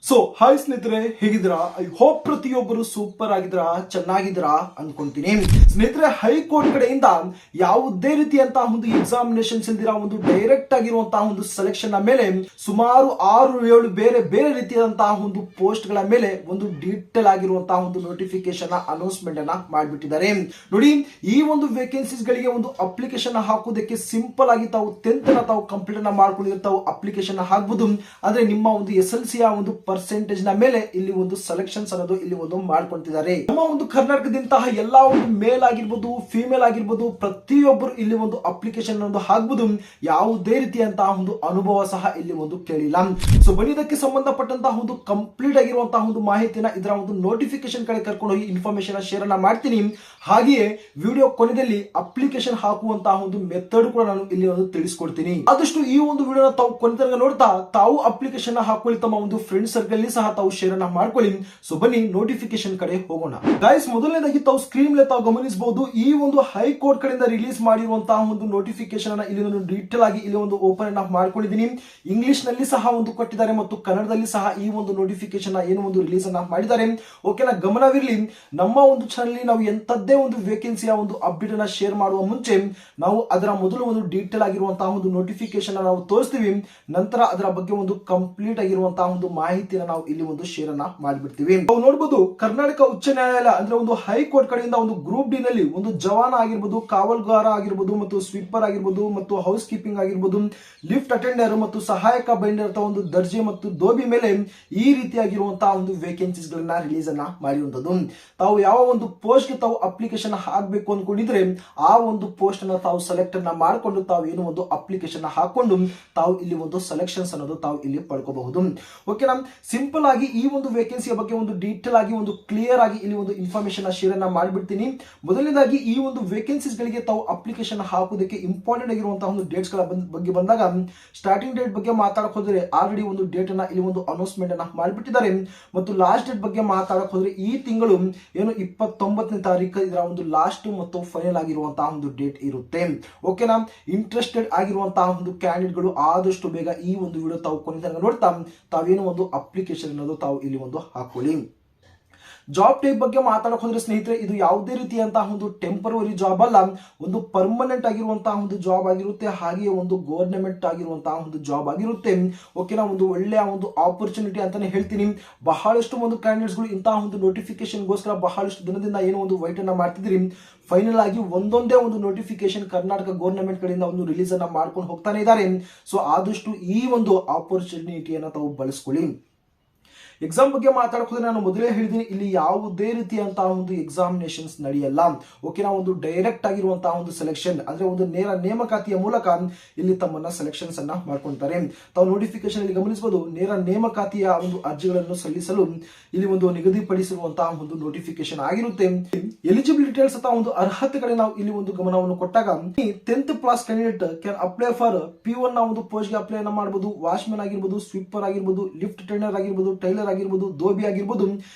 Hi ಸ್ನೇಹಿತರೆ, ಹೇಗಿದ್ದೀರಾ? I hope ಪ್ರತಿಯೊಬ್ಬರು ಸೂಪರ್ ಆಗಿದ್ದೀರಾ, ಚೆನ್ನಾಗಿದ್ದೀರಾ ಅನ್ಕೊಂತೀನಿ. ಸ್ನೇಹಿತರೆ, ಹೈಕೋರ್ಟ್ ಕಡೆಯಿಂದ ಯಾವುದೇ ರೀತಿಯಂತಹ ಒಂದು ಎಕ್ಸಾಮಿನೇಷನ್ಸ್ ಇಲ್ದಿರಾ ಒಂದು ಡೈರೆಕ್ಟ್ ಆಗಿರುವಂತಹ ಒಂದು ಸೆಲೆಕ್ಷನ್ ನ ಮೇಲೆ ಸುಮಾರು 6-7 ಬೇರೆ ಬೇರೆ ರೀತಿಯಾದಂತಹ ಒಂದು ಪೋಸ್ಟ್ ಗಳ ಮೇಲೆ ಒಂದು ಡೀಟೇಲ್ ಆಗಿರುವಂತಹ ಒಂದು ನೋಟಿಫಿಕೇಶನ್ ಅನೌನ್ಸ್ಮೆಂಟ್ ಅನ್ನ ಮಾಡಿಬಿಟ್ಟಿದ್ದಾರೆ. ನೋಡಿ, ಈ ಒಂದು ವೇಕೆನ್ಸೀಸ್ ಗಳಿಗೆ ಒಂದು ಅಪ್ಲಿಕೇಶನ್ ಹಾಕುವುದಕ್ಕೆ ಸಿಂಪಲ್ ಆಗಿ ತಾವು 10th ನ ತಾವು ಕಂಪ್ಲೀಟ್ ಅನ್ನ ಮಾಡ್ಕೊಂಡಿದ್ರೆ ತಾವು ಅಪ್ಲಿಕೇಶನ್ ಹಾಕಬಹುದು. ಅಂದ್ರೆ ನಿಮ್ಮ ಒಂದು SLC ಒಂದು ಪರ್ಸೆಂಟೇಜ್ ನ ಮೇಲೆ ಇಲ್ಲಿ ಒಂದು ಸೆಲೆಕ್ಷನ್ಸ್ ಅನ್ನೋದು ಇಲ್ಲಿ ಒಂದು ಮಾಡ್ಕೊಂತಿದ್ದಾರೆ. ನಮ್ಮ ಒಂದು ಕರ್ನಾಟಕದಂತಹ ಎಲ್ಲಾ ಒಂದು ಮೇಲ್ ಆಗಿರ್ಬೋದು, ಫಿಮೇಲ್ ಆಗಿರ್ಬೋದು, ಪ್ರತಿಯೊಬ್ಬರು ಇಲ್ಲಿ ಒಂದು ಅಪ್ಲಿಕೇಶನ್ ಅನ್ನೋದು ಹಾಕಬಹುದು. ಯಾವುದೇ ರೀತಿಯಂತಹ ಒಂದು ಅನುಭವ ಸಹ ಇಲ್ಲಿ ಒಂದು ಕೇಳಿಲ್ಲ. ಸೊ ಬನ್ನಿ, ಇದಕ್ಕೆ ಸಂಬಂಧಪಟ್ಟಂತಹ ಒಂದು ಕಂಪ್ಲೀಟ್ ಆಗಿರುವಂತಹ ಒಂದು ಮಾಹಿತಿನ ಇದರ ಒಂದು ನೋಟಿಫಿಕೇಶನ್ ಕಡೆ ಕರ್ಕೊಂಡು ಹೋಗಿ ಇನ್ಫಾರ್ಮೇಶನ್ ಶೇರ್ ಅನ್ನ ಮಾಡ್ತೀನಿ. ಹಾಗೆಯೇ ವಿಡಿಯೋ ಕೊನೆಯಲ್ಲಿ ಅಪ್ಲಿಕೇಶನ್ ಹಾಕುವಂತಹ ಒಂದು ಮೆಥಡ್ ಕೂಡ ನಾನು ಇಲ್ಲಿ ಒಂದು ತಿಳಿಸ್ಕೊಡ್ತೀನಿ. ಆದಷ್ಟು ಈ ಒಂದು ವಿಡಿಯೋನ ತಾವು ಕೊನೆ ತನಕ ನೋಡ್ತಾ ತಾವು ಅಪ್ಲಿಕೇಶನ್ ಹಾಕೊಳ್ಳಿ, ತಮ್ಮ ಒಂದು ಫ್ರೆಂಡ್ ಸರ್ಕಲ್ ಸಹ ತಾವು ಶೇರ್ ಅನ್ನ ಮಾಡ್ಕೊಳ್ಳಿ. ಸೊ ಬನ್ನಿ ನೋಟಿಫಿಕೇಶನ್ ಕಡೆ ಹೋಗೋಣ. ಗೈಸ್, ಮೊದಲನೇದಾಗಿ ತಾವು ಸ್ಕ್ರೀನ್ ಮೇಲೆ ತಾವು ಗಮನಿಸಬಹುದು, ಈ ಒಂದು ಹೈಕೋರ್ಟ್ ಕಡೆಯಿಂದ ರಿಲೀಸ್ ಮಾಡಿರುವಂತಹ ಒಂದು ನೋಟಿಫಿಕೇಶನ್ ಅನ್ನ ಇಲ್ಲಿ ಒಂದು ಡೀಟೇಲ್ ಆಗಿ ಇಲ್ಲಿ ಒಂದು ಓಪನ್ ಅನ್ನ ಮಾಡ್ಕೊಂಡಿದ್ದೀನಿ. ಇಂಗ್ಲಿಷ್ ನಲ್ಲಿ ಸಹ ಒಂದು ಕೊಟ್ಟಿದ್ದಾರೆ ಮತ್ತು ಕನ್ನಡದಲ್ಲಿ ಸಹ ಈ ಒಂದು ನೋಟಿಫಿಕೇಶನ್ ಏನು ಒಂದು ರಿಲೀಸ್ ಅನ್ನ ಮಾಡಿದ್ದಾರೆ. ಓಕೆನಾ, ಗಮನವಿರಲಿ, ನಮ್ಮ ಒಂದು ಚಾನಲ್ ನಾವು ಎಂತದ್ದೇ ಒಂದು ವೇಕೆನ್ಸಿಯ ಒಂದು ಅಪ್ಡೇಟ್ ಅನ್ನ ಶೇರ್ ಮಾಡುವ ಮುಂಚೆ ನಾವು ಅದರ ಮೊದಲು ಒಂದು ಡೀಟೇಲ್ ಆಗಿರುವಂತಹ ಒಂದು ನೋಟಿಫಿಕೇಶನ್ ನಾವು ತೋರಿಸ್ತೀವಿ. ನಂತರ ಅದರ ಬಗ್ಗೆ ಒಂದು ಕಂಪ್ಲೀಟ್ ಆಗಿರುವಂತಹ ಒಂದು ಮಾಹಿತಿನ ನಾವು ಇಲ್ಲಿ ಒಂದು ಶೇರ್ ಅನ್ನ ಮಾಡಿಬಿಡ್ತೀವಿ. ನಾವು ನೋಡಬಹುದು, ಕರ್ನಾಟಕ ಉಚ್ಚ ನ್ಯಾಯಾಲಯ ಅಂದ್ರೆ ಒಂದು ಹೈಕೋರ್ಟ್ ಕಡೆಯಿಂದ ಒಂದು ಗ್ರೂಪ್ ಡಿ ನಲ್ಲಿ ಒಂದು ಜವಾನ ಆಗಿರ್ಬೋದು, ಕಾವಲ್ಗಾರ ಆಗಿರ್ಬೋದು, ಮತ್ತು ಸ್ವೀಪರ್ ಆಗಿರ್ಬೋದು, ಮತ್ತು ಹೌಸ್ ಕೀಪಿಂಗ್ ಆಗಿರ್ಬೋದು, ಲಿಫ್ಟ್ ಅಟೆಂಡರ್ ಮತ್ತು ಸಹಾಯಕ ಬೈಂಡರ್ ಒಂದು ದರ್ಜೆ ಮತ್ತು ದೋಬಿ ಮೇಲೆ ಈ ರೀತಿಯಾಗಿರುವಂತಹ ಒಂದು ವೇಕೆನ್ಸೀಸ್ ಗಳನ್ನ ರಿಲೀಸ್ ಅನ್ನ ಮಾಡಿರುವಂತದ್ದು. ತಾವು ಯಾವ ಒಂದು ಪೋಸ್ಟ್ ಗೆ ತಾವು ಅಪ್ಲಿಕೇಶನ್ ಹಾಕಬೇಕು ಅನ್ಕೊಂಡಿದ್ರೆ ಆ ಒಂದು ಪೋಸ್ಟ್ ಅನ್ನ ತಾವು ಸೆಲೆಕ್ಟ್ ಅನ್ನ ಮಾಡಿಕೊಂಡು ತಾವು ಏನು ಒಂದು ಅಪ್ಲಿಕೇಶನ್ ಹಾಕೊಂಡು ತಾವು ಇಲ್ಲಿ ಒಂದು ಸೆಲೆಕ್ಷನ್ಸ್ ಅನ್ನೋದು ತಾವು ಇಲ್ಲಿ ಪಡ್ಕೋಬಹುದು. ಓಕೆನಾ, ಸಿಂಪಲ್ ಆಗಿ ಈ ಒಂದು ವೇಕೆನ್ಸಿಯ ಬಗ್ಗೆ ಒಂದು ಡೀಟೇಲ್ ಆಗಿ ಒಂದು ಕ್ಲಿಯರ್ ಆಗಿ ಇಲ್ಲಿ ಒಂದು ಇನ್ಫಾರ್ಮೇಶನ್ ಶೇರ್ ಅನ್ನ ಮಾಡಿಬಿಡ್ತೀನಿ. ಮೊದಲನೇದಾಗಿ ಈ ಒಂದು ವೇಕೆನ್ಸೀಸ್ ಗಳಿಗೆ ತಾವು ಅಪ್ಲಿಕೇಶನ್ ಹಾಕೋದಕ್ಕೆ ಇಂಪಾರ್ಟೆಂಟ್ ಆಗಿರುವಂತಹ ಒಂದು ಡೇಟ್ಸ್ ಗಳ ಬಗ್ಗೆ ಬಂದಾಗ ಸ್ಟಾರ್ಟಿಂಗ್ ಡೇಟ್ ಬಗ್ಗೆ ಮಾತಾಡಕ್ ಹೋದ್ರೆ ಆಲ್ರೆಡಿ ಒಂದು ಡೇಟ್ ಅನ್ನ ಇಲ್ಲಿ ಒಂದು ಅನೌನ್ಸ್ಮೆಂಟ್ ಅನ್ನ ಮಾಡಿಬಿಟ್ಟಿದ್ದಾರೆ. ಮತ್ತು ಲಾಸ್ಟ್ ಡೇಟ್ ಬಗ್ಗೆ ಮಾತಾಡಕ್ ಹೋದ್ರೆ ಈ ತಿಂಗಳು ಏನು 29ನೇ ತಾರೀಕು ಇದರ ಒಂದು ಲಾಸ್ಟ್ ಮತ್ತು ಫೈನಲ್ ಆಗಿರುವಂತಹ ಒಂದು ಡೇಟ್ ಇರುತ್ತೆ. ಓಕೆನಾ, ಇಂಟ್ರೆಸ್ಟೆಡ್ ಆಗಿರುವಂತಹ ಒಂದು ಕ್ಯಾಂಡಿಡೇಟ್ ಗಳು ಆದಷ್ಟು ಬೇಗ ಈ ಒಂದು ವಿಡಿಯೋ ತಾವು ಕೊನೆ ತನಕ ನೋಡ್ತಾ ತಾವೇನು ಒಂದು ಅಪ್ಲಿಕೇಶನ್ ಅನ್ನೋದು ತಾವು ಇಲ್ಲಿ ಒಂದು ಹಾಕೊಳ್ಳಿ. ಜಾಬ್ ಟೈಪ್ ಬಗ್ಗೆ ಮಾತಾಡಕ್ ಹೋದ್ರೆ ಸ್ನೇಹಿತರೆ, ಇದು ಯಾವುದೇ ರೀತಿಯಂತಹ ಒಂದು ಟೆಂಪರರಿ ಜಾಬ್ ಅಲ್ಲ, ಒಂದು ಪರ್ಮನೆಂಟ್ ಆಗಿರುವಂತಹ ಒಂದು ಜಾಬ್ ಆಗಿರುತ್ತೆ. ಹಾಗೆಯೇ ಒಂದು ಗವರ್ನಮೆಂಟ್ ಆಗಿರುವಂತಹ ಒಂದು ಜಾಬ್ ಆಗಿರುತ್ತೆ. ಓಕೆನಾ, ಒಂದು ಒಳ್ಳೆಯ ಒಂದು ಆಪರ್ಚುನಿಟಿ ಅಂತಾನೆ ಹೇಳ್ತೀನಿ. ಬಹಳಷ್ಟು ಒಂದು ಕ್ಯಾಂಡಿಡೇಟ್ಸ್ ಗಳು ಇಂತಹ ಒಂದು ನೋಟಿಫಿಕೇಶನ್ ಗೋಸ್ಕರ ಬಹಳಷ್ಟು ದಿನದಿಂದ ಏನೋ ಒಂದು ವೈಟ್ ಅನ್ನ ಮಾಡ್ತಿದ್ರಿ. ಫೈನಲ್ ಆಗಿ ಒಂದೊಂದೇ ಒಂದು ನೋಟಿಫಿಕೇಶನ್ ಕರ್ನಾಟಕ ಗವರ್ನಮೆಂಟ್ ಕಡೆಯಿಂದ ಒಂದು ರಿಲೀಸ್ ಅನ್ನ ಮಾಡ್ಕೊಂಡು ಹೋಗ್ತಾನೆ ಇದ್ದಾರೆ. ಸೊ ಆದಷ್ಟು ಈ ಒಂದು ಆಪರ್ಚುನಿಟಿಯನ್ನ ತಾವು ಬಳಸ್ಕೊಳ್ಳಿ. ಎಕ್ಸಾಮ್ ಬಗ್ಗೆ ಮಾತಾಡಕ್ ಹೋದ್ರೆ ನಾನು ಮೊದಲೇ ಹೇಳಿದ್ದೀನಿ, ಇಲ್ಲಿ ಯಾವುದೇ ರೀತಿಯಂತಹ ಒಂದು ಎಕ್ಸಾಮಿನೇಷನ್ಸ್ ನಡೆಯಲ್ಲ. ಓಕೆನಾ, ಒಂದು ಡೈರೆಕ್ಟ್ ಆಗಿರುವಂತಹ ಒಂದು ಸೆಲೆಕ್ಷನ್ ಅಂದ್ರೆ ಒಂದು ನೇರ ನೇಮಕಾತಿಯ ಮೂಲಕ ಇಲ್ಲಿ ತಮ್ಮನ್ನ ಸೆಲೆಕ್ಷನ್ಸ್ ಅನ್ನ ಮಾಡ್ಕೊಳ್ತಾರೆ. ತಾವು ನೋಟಿಫಿಕೇಶನ್ ಇಲ್ಲಿ ಗಮನಿಸಬಹುದು, ನೇರ ನೇಮಕಾತಿಯ ಒಂದು ಅರ್ಜಿಗಳನ್ನು ಸಲ್ಲಿಸಲು ಇಲ್ಲಿ ಒಂದು ನಿಗದಿಪಡಿಸಿರುವಂತಹ ಒಂದು ನೋಟಿಫಿಕೇಶನ್ ಆಗಿರುತ್ತೆ. ಎಲಿಜಿಬಿಲಿಟಿ ಡೀಟೇಲ್ಸ್ ಅಥವಾ ಒಂದು ಅರ್ಹತೆ ಕಡೆ ನಾವು ಇಲ್ಲಿ ಒಂದು ಗಮನವನ್ನು ಕೊಟ್ಟಾಗ 10th class candidate can apply for P1 ನ ಒಂದು ಪೋಸ್ಟ್ ಗೆ ಅಪ್ಲೈ ಮಾಡಬಹುದು. ವಾಚ್ಮನ್ ಆಗಿರ್ಬೋದು, ಸ್ವೀಪರ್ ಆಗಿರ್ಬೋದು, ಲಿಫ್ಟ್ ಅಟೆಂಡರ್ ಆಗಿರ್ಬೋದು, ಟೈಲರ್ ಆಗಿರ್ಬೋದು, ದೋಬಿ ಆಗಿರ್ಬೋದು.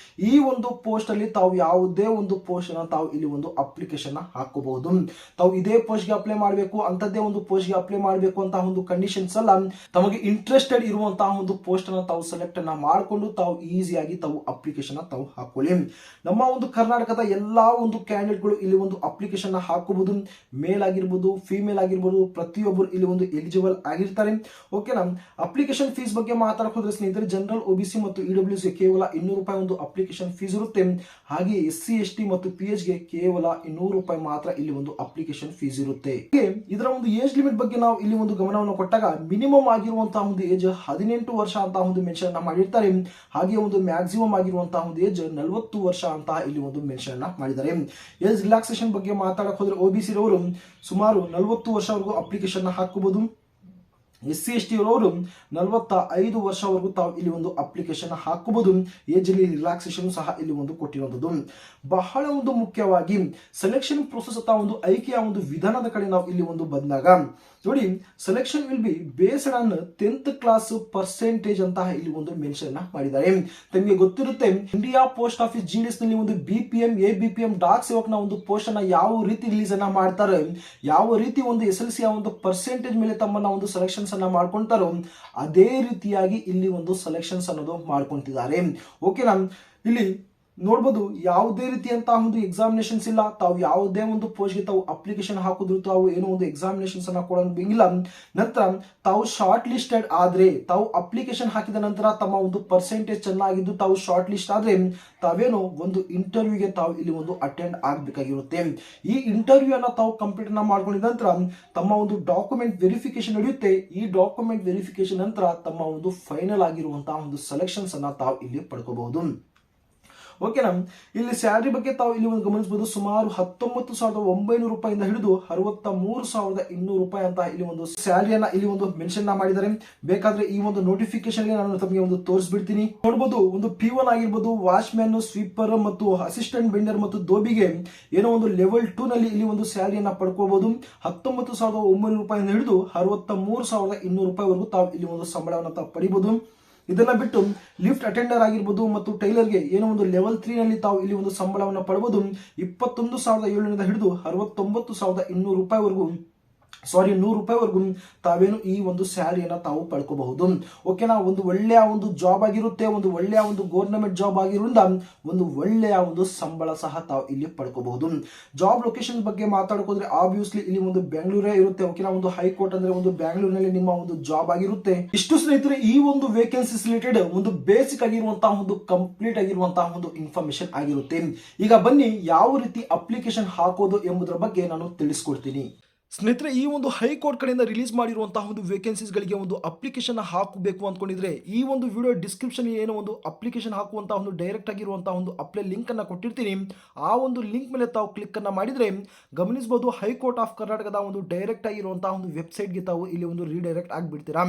ಈ ಒಂದು ಪೋಸ್ಟ್ ಅಲ್ಲಿ ತಾವು ಯಾವುದೇ ಒಂದು ಪೋಸ್ಟ್ ಅನ್ನ ತಾವು ಇಲ್ಲಿ ಒಂದು ಅಪ್ಲಿಕೇಶನ್ ಹಾಕಬಹುದು. ತಾವು ಇದೇ ಪೋಸ್ಟ್ ಗೆ ಅಪ್ಲೈ ಮಾಡಬೇಕು, ಅಂತದ್ದೇ ಒಂದು ಪೋಸ್ಟ್ ಗೆ ಅಪ್ಲೈ ಮಾಡಬೇಕು ಅಂತ ಒಂದು ಕಂಡೀಷನ್ಸ್ ಅಲ್ಲ. ತಮಗೆ ಇಂಟ್ರೆಸ್ಟೆಡ್ ಇರುವಂತಹ ಒಂದು ಪೋಸ್ಟ್ ಅನ್ನ ತಾವು ಸೆಲೆಕ್ಟ್ ಅನ್ನ ಮಾಡಿಕೊಂಡು ತಾವು ಈಸಿಯಾಗಿ ತಾವು ಅಪ್ಲಿಕೇಶನ್ ತಾವು ಹಾಕೊಳ್ಳಿ. ನಮ್ಮ ಒಂದು ಕರ್ನಾಟಕದ ಎಲ್ಲಾ ಒಂದು ಕ್ಯಾಂಡಿಡೇಟ್ ಗಳು ಇಲ್ಲಿ ಒಂದು ಅಪ್ಲಿಕೇಶನ್ ಹಾಕಬಹುದು. ಮೇಲ್ ಆಗಿರ್ಬೋದು, ಫಿಮೇಲ್ ಆಗಿರ್ಬೋದು, ಪ್ರತಿಯೊಬ್ಬರು ಇಲ್ಲಿ ಒಂದು ಎಲಿಜಿಬಲ್ ಆಗಿರ್ತಾರೆ. ಓಕೆನಾ, ಅಪ್ಲಿಕೇಶನ್ ಫೀಸ್ ಬಗ್ಗೆ ಮಾತಾಡಕ್ ಹೋದ್ರೆ ಸ್ನೇಹಿತರೆ, ಜನರಲ್ OBC ಮತ್ತು EWS ಕೇವಲ 200 ರೂಪಾಯಿ ಒಂದು ಅಪ್ಲಿಕೇಶನ್ ಫೀಸ್ ಇರುತ್ತೆ. ಹಾಗೆ SC ST ಮತ್ತು PH ಗೆ ಕೇವಲ 200 ರೂಪಾಯಿ ಮಾತ್ರ ಇಲ್ಲಿ ಒಂದು ಅಪ್ಲಿಕೇಶನ್ ಫೀಸ್ ಇರುತ್ತೆ. ಇದರ ಒಂದು ಏಜ್ ಲಿಮಿಟ್ ಬಗ್ಗೆ ನಾವು ಇಲ್ಲಿ ಒಂದು ಗಮನವನ್ನು ಕೊಟ್ಟಾಗ ಮಿನಿಮಮ್ ಆಗಿರುವಂತಹ ಒಂದು ಏಜ್ 18 ವರ್ಷ ಅಂತ ಒಂದು ಮೆನ್ಷನ್ ಮಾಡಿರ್ತಾರೆ. ಹಾಗೆ ಒಂದು ಮ್ಯಾಕ್ಸಿಮಮ್ ಆಗಿರುವಂತಹ ಒಂದು ಏಜ್ 40 ವರ್ಷ ಅಂತ ಇಲ್ಲಿ ಒಂದು ಮೆನ್ಷನ್ ಮಾಡಿದ್ದಾರೆ. ಏಜ್ ರಿಲ್ಯಾಕ್ಸೇಷನ್ ಬಗ್ಗೆ ಮಾತಾಡಕ್ ಹೋದ್ರೆ OBC ರವರು ಸುಮಾರು 40 ವರ್ಷವರೆಗೂ ಅಪ್ಲಿಕೇಶನ್ ಹಾಕಬಹುದು. SC ST ಅವರು 45 ವರ್ಷವರೆಗೂ ತಾವು ಇಲ್ಲಿ ಒಂದು ಅಪ್ಲಿಕೇಶನ್ ಹಾಕಬಹುದು. ಏಜ್ ಅಲ್ಲಿ ರಿಲ್ಯಾಕ್ಸೇಷನ್ ಸಹ ಇಲ್ಲಿ ಒಂದು ಕೊಟ್ಟಿರುವಂತದ್ದು. ಬಹಳ ಒಂದು ಮುಖ್ಯವಾಗಿ ಸೆಲೆಕ್ಷನ್ ಪ್ರೊಸೆಸ್ ಅಥವಾ ಒಂದು ಆಯ್ಕೆಯ ಒಂದು ವಿಧಾನದ ಕಡೆ ನಾವು ಇಲ್ಲಿ ಒಂದು ಬಂದಾಗ ನೋಡಿ, selection will be based on 10th class percentage ಅಂತ ಇಲ್ಲಿ ಒಂದು ಮೆನ್ಷನ್ ಮಾಡಿದ್ದಾರೆ. ತಮಗೆ ಗೊತ್ತಿರುತ್ತೆ, ಇಂಡಿಯಾ ಪೋಸ್ಟ್ ಆಫೀಸ್ GDS ನಲ್ಲಿ ಒಂದು BPM ABPM ಡಾಕ್ ಸೇವಕ್ನ ಒಂದು ಪೋಸ್ಟ್ ಅನ್ನ ಯಾವ ರೀತಿ ರಿಲೀಸ್ ಅನ್ನ ಮಾಡ್ತಾರೆ, ಯಾವ ರೀತಿ ಒಂದು SLC ಒಂದು ಪರ್ಸೆಂಟೇಜ್ ಮೇಲೆ ತಮ್ಮನ್ನ ಒಂದು ಸೆಲೆಕ್ಷನ್ಸ್ ಸೆಲೆಕ್ಷನ್ಸ್ ಅನ್ನ ಮಾಡ್ಕೊಂತಾರೋ ಅದೇ ರೀತಿಯಾಗಿ ಇಲ್ಲಿ ಒಂದು ಸೆಲೆಕ್ಷನ್ಸ್ ಅನ್ನೋದು ಮಾಡ್ಕೊಂತಿದ್ದಾರೆ. ಓಕೆನಾ, ಇಲ್ಲಿ ನೋಡ್ಬೋದು ಯಾವುದೇ ರೀತಿಯಂತಹ ಒಂದು ಎಕ್ಸಾಮಿನೇಷನ್ಸ್ ಇಲ್ಲ. ತಾವು ಯಾವುದೇ ಒಂದು ಪೋಸ್ಟ್ಗೆ ತಾವು ಅಪ್ಲಿಕೇಶನ್ ಹಾಕಿದ್ರು ತಾವು ಏನೋ ಒಂದು ಎಕ್ಸಾಮಿನೇಷನ್ಸ್ ಅನ್ನ ಕೊಡಂಗಿಲ್ಲ. ನಂತರ ತಾವು ಶಾರ್ಟ್ ಲಿಸ್ಟೆಡ್ ಆದ್ರೆ, ತಾವು ಅಪ್ಲಿಕೇಶನ್ ಹಾಕಿದ ನಂತರ ತಮ್ಮ ಒಂದು ಪರ್ಸೆಂಟೇಜ್ ಚೆನ್ನಾಗಿದ್ದು ತಾವು ಶಾರ್ಟ್ ಲಿಸ್ಟ್ ಆದ್ರೆ ತಾವೇನೋ ಒಂದು ಇಂಟರ್ವ್ಯೂಗೆ ತಾವು ಇಲ್ಲಿ ಒಂದು ಅಟೆಂಡ್ ಆಗಬೇಕಾಗಿರುತ್ತೆ. ಈ ಇಂಟರ್ವ್ಯೂ ಅನ್ನ ತಾವು ಕಂಪ್ಲೀಟ್ ಮಾಡ್ಕೊಂಡಿದ ನಂತರ ತಮ್ಮ ಒಂದು ಡಾಕ್ಯುಮೆಂಟ್ ವೆರಿಫಿಕೇಶನ್ ನಡೆಯುತ್ತೆ. ಈ ಡಾಕ್ಯುಮೆಂಟ್ ವೆರಿಫಿಕೇಶನ್ ನಂತರ ತಮ್ಮ ಒಂದು ಫೈನಲ್ ಆಗಿರುವಂತಹ ಒಂದು ಸೆಲೆಕ್ಷನ್ಸ್ ಅನ್ನ ತಾವು ಇಲ್ಲಿ ಪಡ್ಕೋಬಹುದು. ಓಕೆನಾ, ಇಲ್ಲಿ ಸ್ಯಾಲರಿ ಬಗ್ಗೆ ತಾವು ಇಲ್ಲಿ ಒಂದು ಗಮನಿಸಬಹುದು. ಸುಮಾರು 19,900 ರೂಪಾಯಿಂದ ಹಿಡಿದು 63,200 ರೂಪಾಯಿ ಅಂತ ಇಲ್ಲಿ ಒಂದು ಸ್ಯಾಲರಿಯನ್ನ ಇಲ್ಲಿ ಒಂದು ಮೆನ್ಷನ್ ಮಾಡಿದ್ದಾರೆ. ಬೇಕಾದ್ರೆ ಈ ಒಂದು ನೋಟಿಫಿಕೇಶನ್ ನಾನು ತಮಗೆ ಒಂದು ತೋರಿಸ್ಬಿಡ್ತೀನಿ. ನೋಡಬಹುದು, ಒಂದು P1 ಆಗಿರ್ಬೋದು, ವಾಚ್ಮ್ಯಾನ್, ಸ್ವೀಪರ್ ಮತ್ತು ಅಸಿಸ್ಟೆಂಟ್ ಬೆಂಡರ್ ಮತ್ತು ದೋಬಿಗೆ ಏನೋ ಒಂದು ಲೆವೆಲ್ 2 ನಲ್ಲಿ ಇಲ್ಲಿ ಒಂದು ಸ್ಯಾಲರಿಯನ್ನ ಪಡ್ಕೋಬಹುದು. 19,900 ರೂಪಾಯಿಂದ ಹಿಡಿದು 63,200 ರೂಪಾಯಿವರೆಗೂ ತಾವು ಇಲ್ಲಿ ಒಂದು ಸಂಬಳವನ್ನು ತಾವು ಪಡಿಬಹುದು. ಇದನ್ನ ಬಿಟ್ಟು ಲಿಫ್ಟ್ ಅಟೆಂಡರ್ ಆಗಿರ್ಬೋದು ಮತ್ತು ಟೈಲರ್ಗೆ ಏನೋ ಒಂದು ಲೆವೆಲ್ 3 ನಲ್ಲಿ ತಾವು ಇಲ್ಲಿ ಒಂದು ಸಂಬಳವನ್ನು ಪಡಬಹುದು. 21,700 ಹಿಡಿದು 69,200 ರೂಪಾಯಿವರೆಗೂ 100 ರೂಪಾಯಿವರೆಗೂ ತಾವೇನು ಈ ಒಂದು ಸ್ಯಾಲರಿಯನ್ನ ತಾವು ಪಡ್ಕೋಬಹುದು. ಓಕೆನಾ, ಒಂದು ಒಳ್ಳೆಯ ಒಂದು ಜಾಬ್ ಆಗಿರುತ್ತೆ, ಒಂದು ಒಳ್ಳೆಯ ಒಂದು ಗೌರ್ನಮೆಂಟ್ ಜಾಬ್ ಆಗಿರೋದ್ರಿಂದ ಒಂದು ಒಳ್ಳೆಯ ಒಂದು ಸಂಬಳ ಸಹ ತಾವು ಇಲ್ಲಿ ಪಡ್ಕೋಬಹುದು. ಜಾಬ್ ಲೊಕೇಶನ್ ಬಗ್ಗೆ ಮಾತಾಡ್ಕೋದ್ರೆ ಆಬ್ವಿಯಸ್ಲಿ ಇಲ್ಲಿ ಒಂದು ಬೆಂಗಳೂರೇ ಇರುತ್ತೆ. ಓಕೆನಾ, ಒಂದು ಹೈಕೋರ್ಟ್ ಅಂದ್ರೆ ಒಂದು ಬೆಂಗಳೂರಿನಲ್ಲಿ ನಿಮ್ಮ ಒಂದು ಜಾಬ್ ಆಗಿರುತ್ತೆ. ಇಷ್ಟು ಸ್ನೇಹಿತರೆ ಈ ಒಂದು ವೇಕೆನ್ಸೀಸ್ ರಿಲೇಟೆಡ್ ಒಂದು ಬೇಸಿಕ್ ಆಗಿರುವಂತಹ ಒಂದು ಕಂಪ್ಲೀಟ್ ಆಗಿರುವಂತಹ ಒಂದು ಇನ್ಫಾರ್ಮೇಶನ್ ಆಗಿರುತ್ತೆ. ಈಗ ಬನ್ನಿ ಯಾವ ರೀತಿ ಅಪ್ಲಿಕೇಶನ್ ಹಾಕೋದು ಎಂಬುದರ ಬಗ್ಗೆ ನಾನು ತಿಳಿಸ್ಕೊಡ್ತೀನಿ. ಸ್ನೇಹಿತರೆ, ಈ ಒಂದು ಹೈಕೋರ್ಟ್ ಕಡೆಯಿಂದ ರಿಲೀಸ್ ಮಾಡಿರುವಂತಹ ಒಂದು ವೇಕೆನ್ಸೀಸ್ಗಳಿಗೆ ಒಂದು ಅಪ್ಲಿಕೇಶನ್ ಹಾಕಬೇಕು ಅಂದ್ಕೊಂಡಿದ್ರೆ ಈ ಒಂದು ವಿಡಿಯೋ ಡಿಸ್ಕ್ರಿಪ್ಷನ್ ಏನೋ ಒಂದು ಅಪ್ಲಿಕೇಶನ್ ಹಾಕುವಂತಹ ಒಂದು ಡೈರೆಕ್ಟ್ ಆಗಿರುವಂತಹ ಒಂದು ಅಪ್ಲೈ ಲಿಂಕ್ ಅನ್ನ ಕೊಟ್ಟಿರ್ತೀನಿ. ಆ ಒಂದು ಲಿಂಕ್ ಮೇಲೆ ತಾವು ಕ್ಲಿಕ್ ಅನ್ನ ಮಾಡಿದ್ರೆ ಗಮನಿಸಬಹುದು, ಹೈಕೋರ್ಟ್ ಆಫ್ ಕರ್ನಾಟಕದ ಒಂದು ಡೈರೆಕ್ಟ್ ಆಗಿರುವಂತಹ ಒಂದು ವೆಬ್ಸೈಟ್ಗೆ ತಾವು ಇಲ್ಲಿ ಒಂದು ರೀಡೈರೆಕ್ಟ್ ಆಗಿಬಿಡ್ತೀರಾ.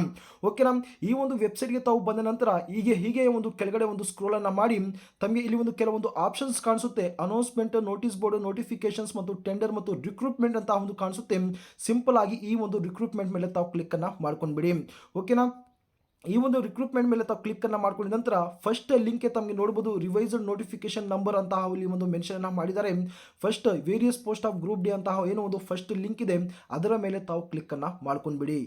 ಓಕೆನಾ, ಈ ಒಂದು ವೆಬ್ಸೈಟ್ಗೆ ತಾವು ಬಂದ ನಂತರ ಹೀಗೆ ಒಂದು ಕೆಳಗಡೆ ಒಂದು ಸ್ಕ್ರೋಲ್ ಅನ್ನ ಮಾಡಿ ತಮಗೆ ಇಲ್ಲಿ ಒಂದು ಕೆಲವೊಂದು ಆಪ್ಷನ್ಸ್ ಕಾಣಿಸುತ್ತೆ. ಅನೌನ್ಸ್ಮೆಂಟ್, ನೋಟಿಸ್ ಬೋರ್ಡ್, ನೋಟಿಫಿಕೇಶನ್ಸ್ ಮತ್ತು ಟೆಂಡರ್ ಮತ್ತು ರಿಕ್ರೂಟ್ಮೆಂಟ್ ಅಂತ ಒಂದು ಕಾಣಿಸುತ್ತೆ. ಸಿಂಪಲ್ ಆಗಿ ಈ ಒಂದು ರಿಕ್ರೂಟ್ಮೆಂಟ್ ಮೇಲೆ ತಾವು ಕ್ಲಿಕ್ ಅನ್ನ ಮಾಡ್ಕೊಂಡ್ಬಿಡಿ. ಓಕೆನಾ, ಈ ಒಂದು ರಿಕ್ರೂಟ್ಮೆಂಟ್ ಮೇಲೆ ತಾವು ಕ್ಲಿಕ್ ಅನ್ನ ಮಾಡ್ಕೊಂಡ ನಂತರ ಫಸ್ಟ್ ಲಿಂಕ್ ತಮಗೆ ನೋಡಬಹುದು ರಿವೈಸ್ಡ್ ನೋಟಿಫಿಕೇಶನ್ ನಂಬರ್ ಅಂತ ಇಲ್ಲಿ ಒಂದು ಮೆನ್ಷನ್ ಅನ್ನ ಮಾಡಿದ್ದಾರೆ. First various post of group D ಅಂತ ಏನೋ ಒಂದು ಫಸ್ಟ್ ಲಿಂಕ್ ಇದೆ, ಅದರ ಮೇಲೆ ತಾವು ಕ್ಲಿಕ್ ಅನ್ನ ಮಾಡ್ಕೊಂಡ್ಬಿಡಿ.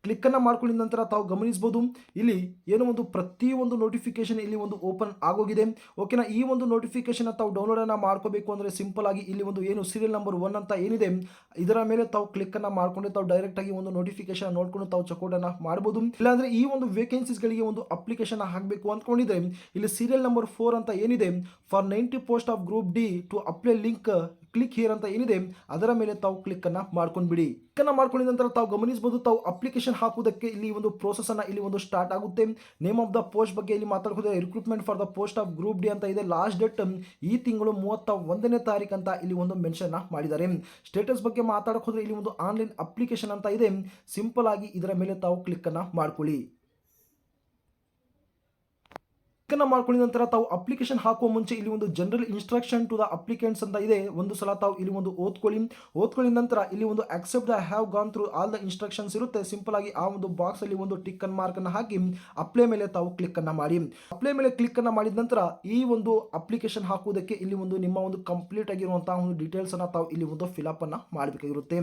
ಕ್ಲಿಕ್ ಅನ್ನ ಮಾಡ್ಕೊಂಡಿದ ನಂತರ ತಾವು ಗಮನಿಸಬಹುದು ಇಲ್ಲಿ ಏನೋ ಒಂದು ಪ್ರತಿಯೊಂದು ನೋಟಿಫಿಕೇಶನ್ ಇಲ್ಲಿ ಒಂದು ಓಪನ್ ಆಗೋಗಿದೆ. ಓಕೆನಾ, ಈ ಒಂದು ನೋಟಿಫಿಕೇಶನ್ ತಾವು ಡೌನ್ಲೋಡ್ ಅನ್ನ ಮಾಡ್ಕೋಬೇಕು ಅಂದ್ರೆ ಸಿಂಪಲ್ ಆಗಿ ಇಲ್ಲಿ ಒಂದು ಏನು ಸೀರಿಯಲ್ ನಂಬರ್ 1 ಅಂತ ಏನಿದೆ ಇದರ ಮೇಲೆ ತಾವು ಕ್ಲಿಕ್ ಅನ್ನ ಮಾಡ್ಕೊಂಡು ತಾವು ಡೈರೆಕ್ಟ್ ಆಗಿ ಒಂದು ನೋಟಿಫಿಕೇಶನ್ ನೋಡ್ಕೊಂಡು ತಾವು ಚೆಕ್ಔಟ್ ಅನ್ನ ಮಾಡಬಹುದು. ಇಲ್ಲಾಂದ್ರೆ ಈ ಒಂದು ವೇಕೆನ್ಸೀಸ್ ಗಳಿಗೆ ಒಂದು ಅಪ್ಲಿಕೇಶನ್ ಹಾಕಬೇಕು ಅಂದ್ಕೊಂಡಿದ್ರೆ ಇಲ್ಲಿ ಸೀರಿಯಲ್ ನಂಬರ್ 4 ಅಂತ ಏನಿದೆ for 90 post of group D to apply link click here ಅಂತ ಏನಿದೆ ಅದರ ಮೇಲೆ ತಾವು ಕ್ಲಿಕ್ ಅನ್ನ ಮಾಡ್ಕೊಂಡ್ಬಿಡಿ. ಕ್ಲಿಕ್ ಅನ್ನ ಮಾಡ್ಕೊಂಡಿದ ನಂತರ ತಾವು ಗಮನಿಸಬಹುದು ತಾವು ಅಪ್ಲಿಕೇಶನ್ ಹಾಕುವುದಕ್ಕೆ ಇಲ್ಲಿ ಒಂದು ಪ್ರೋಸೆಸ್ ಅನ್ನ ಇಲ್ಲಿ ಒಂದು ಸ್ಟಾರ್ಟ್ ಆಗುತ್ತೆ. ನೇಮ್ ಆಫ್ ದ ಪೋಸ್ಟ್ ಬಗ್ಗೆ ಇಲ್ಲಿ ಮಾತಾಡೋದು recruitment for the post of group D ಅಂತ ಇದೆ. ಲಾಸ್ಟ್ ಡೇಟ್ ಈ ತಿಂಗಳು 31ನೇ ತಾರೀಕು ಅಂತ ಇಲ್ಲಿ ಒಂದು ಮೆನ್ಷನ್ ಮಾಡಿದ್ದಾರೆ. ಸ್ಟೇಟಸ್ ಬಗ್ಗೆ ಮಾತಾಡೋದ್ರೆ ಇಲ್ಲಿ ಒಂದು ಆನ್ಲೈನ್ ಅಪ್ಲಿಕೇಶನ್ ಅಂತ ಇದೆ. ಸಿಂಪಲ್ ಆಗಿ ಇದರ ಮೇಲೆ ತಾವು ಕ್ಲಿಕ್ ಅನ್ನ ಮಾಡ್ಕೊಳ್ಳಿ. ಮಾಡ್ಕೊಂಡಿದ ನಂತರ ತಾವು ಅಪ್ಲಿಕೇಶನ್ ಹಾಕುವ ಮುಂಚೆ ಇಲ್ಲಿ ಒಂದು general instruction to the applicants ಅಂತ ಇದೆ. ಒಂದು ಸಲ ತಾವು ಇಲ್ಲಿ ಒಂದು ಓದ್ಕೊಳ್ಳಿ ನಂತರ ಇಲ್ಲಿ ಒಂದು accept the have gone through all the instructions ಇರುತ್ತೆ. ಸಿಂಪಲ್ ಆಗಿ ಆ ಒಂದು ಬಾಕ್ಸ್ ಅಲ್ಲಿ ಒಂದು ಟಿಕ್ ಅನ್ನು ಮಾರ್ಕ್ ಅನ್ನು ಹಾಕಿ ಅಪ್ಲೈ ಮೇಲೆ ತಾವು ಕ್ಲಿಕ್ ಅನ್ನ ಮಾಡಿ. ಅಪ್ಲೈ ಮೇಲೆ ಕ್ಲಿಕ್ ಅನ್ನ ಮಾಡಿದ ನಂತರ ಈ ಒಂದು ಅಪ್ಲಿಕೇಶನ್ ಹಾಕುವುದಕ್ಕೆ ಇಲ್ಲಿ ಒಂದು ನಿಮ್ಮ ಒಂದು ಕಂಪ್ಲೀಟ್ ಆಗಿರುವಂತಹ ಒಂದು ಡೀಟೇಲ್ಸ್ ಅನ್ನ ತಾವು ಇಲ್ಲಿ ಒಂದು ಫಿಲಪ್ ಅನ್ನ ಮಾಡಬೇಕಾಗಿರುತ್ತೆ.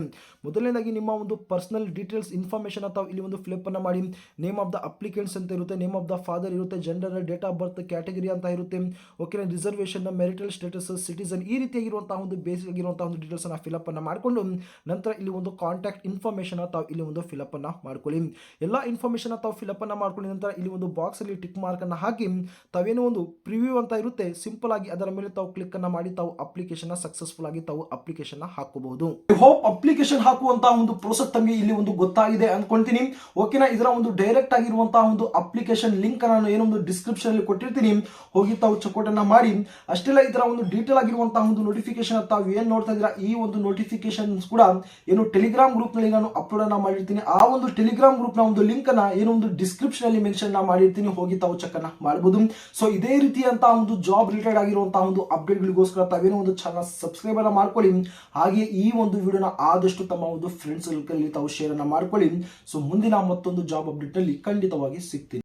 ಮೊದಲನೇದಾಗಿ ನಿಮ್ಮ ಒಂದು ಪರ್ಸನಲ್ ಡೀಟೇಲ್ಸ್ ಇನ್ಫಾರ್ಮೇಶನ್ ತಾವು ಇಲ್ಲಿ ಒಂದು ಫಿಲಪ್ ಅನ್ನ ಮಾಡಿ. ನೇಮ್ ಆಫ್ ದ ಅಪ್ಲಿಕೆಂಟ್ಸ್ ಅಂತ ಇರುತ್ತೆ, ನೇಮ್ ಆಫ್ ದ ಫಾದರ್ ಇರುತ್ತೆ, gender, date of birth, category ಅಂತ ಇರುತ್ತೆ. Okay, reservation, marital status, citizen, ಈ ರೀತಿಯಾಗಿರುವಂತಹ ಒಂದು ಬೇಸಿಕ್ ಆಗಿರುವಂತಹ ಒಂದು ಡೀಟೇಲ್ಸ್ ಅನ್ನ ಫಿಲಪ್ ಅನ್ನ ಮಾಡಿಕೊಂಡು ನಂತರ ಇಲ್ಲಿ ಒಂದು ಕಾಂಟ್ಯಾಕ್ಟ್ ಇನ್ಫಾರ್ಮೇಶನ್ ತಾವು ಇಲ್ಲಿ ಒಂದು ಫಿಲಪ್ ಅನ್ನ ಮಾಡ್ಕೊಳ್ಳಿ. ಎಲ್ಲ ಇನ್ಫಾರ್ಮೇಶನ್ ತಾವು ಫಿಲಪ್ ಅನ್ನ ಮಾಡ್ಕೊಳ್ಳಿ ನಂತರ ಇಲ್ಲಿ ಒಂದು ಬಾಕ್ಸ್ ಅಲ್ಲಿ ಟಿಕ್ ಮಾರ್ಕ್ ಅನ್ನ ಹಾಕಿ ತಾವೇನೋ ಒಂದು ಪ್ರಿವ್ಯೂ ಅಂತ ಇರುತ್ತೆ ಸಿಂಪಲ್ ಆಗಿ ಅದರ ಮೇಲೆ ತಾವು ಕ್ಲಿಕ್ ಅನ್ನ ಮಾಡಿ ತಾವು ಅಪ್ಲಿಕೇಶನ್ ಸಕ್ಸಸ್ಫುಲ್ ಆಗಿ ತಾವು ಅಪ್ಲಿಕೇಶನ್ ಹಾಕಬಹುದು. ಐ ಹೋಪ್ ಅಪ್ಲಿಕೇಶನ್ ಹಾಕುವಂತಹ ಒಂದು ಪ್ರೋಸೆಸ್ ತಮಗೆ ಇಲ್ಲಿ ಒಂದು ಗೊತ್ತಾಗಿದೆ ಅನ್ಕೊಂತೀನಿ. ಓಕೆನಾ, ಇದರ ಒಂದು ಡೈರೆಕ್ಟ್ ಆಗಿರುವಂತಹ ಒಂದು ಅಪ್ಲಿಕೇಶನ್ ಲಿಂಕ್ ನಾನು ಏನೋ ಒಂದು ಡಿಸ್ಕ್ರಿಪ್ಷನ್ ಅಲ್ಲಿ ಕೊಟ್ಟಿರ್ತೀನಿ, ಹೋಗಿ ತಾವು ಚೆಕ್ಔಟ್ ಅನ್ನ ಮಾಡಿ. ಅಷ್ಟೆಲ್ಲ ಇದರ ಒಂದು ಡೀಟೇಲ್ ಆಗಿರುವಂತಹ ಒಂದು ನೋಟಿಫಿಕೇಶನ್ ತಾವು ಏನ್ ನೋಡ್ತಾ ಇದ್ದೀರಾ ಈ ಒಂದು ನೋಟಿಫಿಕೇಶನ್ ಕೂಡ ಏನು ಟೆಲಿಗ್ರಾಮ್ ಗ್ರೂಪ್ ನಲ್ಲಿ ನಾನು ಅಪ್ಲೋಡ್ ಅನ್ನ ಮಾಡಿರ್ತೀನಿ. ಆ ಒಂದು ಟೆಲಿಗ್ರಾಮ್ ಗ್ರೂಪ್ ನ ಒಂದು ಲಿಂಕ್ ಅನ್ನ ಏನೋ ಒಂದು ಡಿಸ್ಕ್ರಿಪ್ಷನ್ ಅಲ್ಲಿ ಮೆನ್ಷನ್ ಮಾಡಿರ್ತೀನಿ, ಹೋಗಿ ತಾವು ಚೆಕ್ ಅನ್ನ ಮಾಡಬಹುದು. ಸೊ ಇದೇ ರೀತಿಯಂತಹ ಒಂದು ಜಾಬ್ ರಿಲೇಟೆಡ್ ಆಗಿರುವಂತಹ ಒಂದು ಅಪ್ಡೇಟ್ ಗಳಿಗೋಸ್ಕರ ತಾವೇನೋ ಒಂದು ಚಾನಲ್ ಸಬ್ಸ್ಕ್ರೈಬ್ ಅನ್ನ ಮಾಡ್ಕೊಳ್ಳಿ. ಹಾಗೆ ಈ ಒಂದು ವಿಡಿಯೋನ ಆದಷ್ಟು ತಮ್ಮ ಒಂದು ಫ್ರೆಂಡ್ಸ್ ಅಲ್ಲಿ ತಾವು ಶೇರ್ ಅನ್ನ ಮಾಡ್ಕೊಳ್ಳಿ. ಸೊ ಮುಂದಿನ ಮತ್ತೊಂದು ಜಾಬ್ ಅಪ್ಡೇಟ್ ಅಲ್ಲಿ ಖಂಡಿತವಾಗಿ ಸಿಗ್ತೀನಿ.